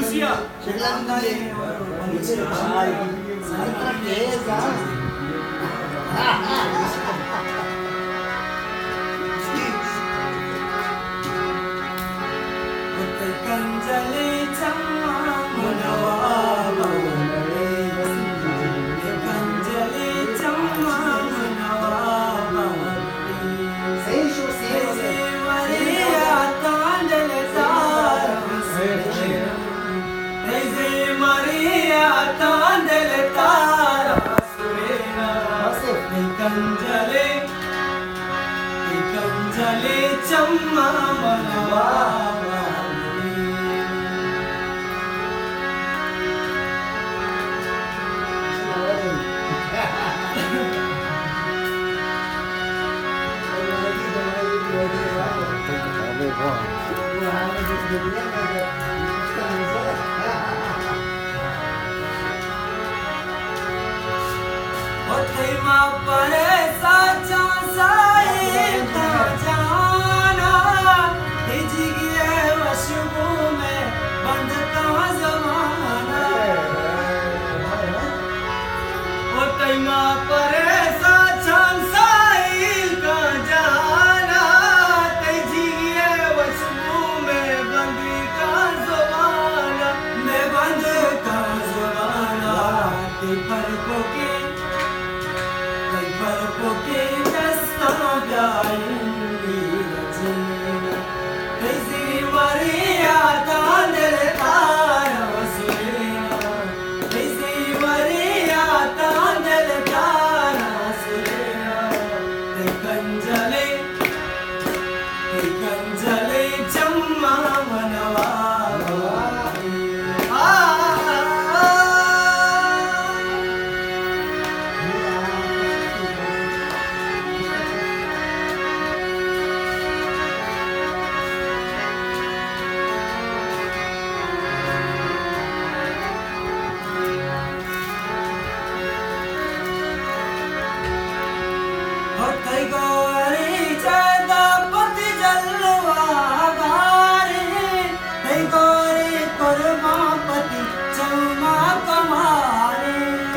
Rusia. Jale chamma manawa Othai ma pare sa chansa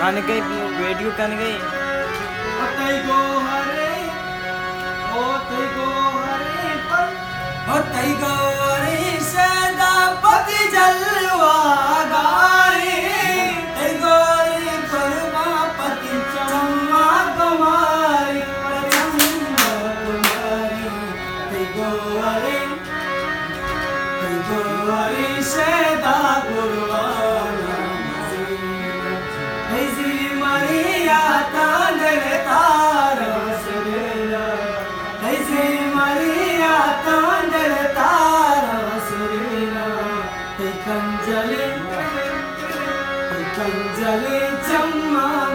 कान गई video कान गई ओतई गो हरे सदा पति जलवा गारे तई गोरी परमापति चम्मा कुमारी तई गोरी सदा गुरुवाना Maria Tandele Tara Surela Daisy Maria Tandele Tara Surela Te Kanjale Chamma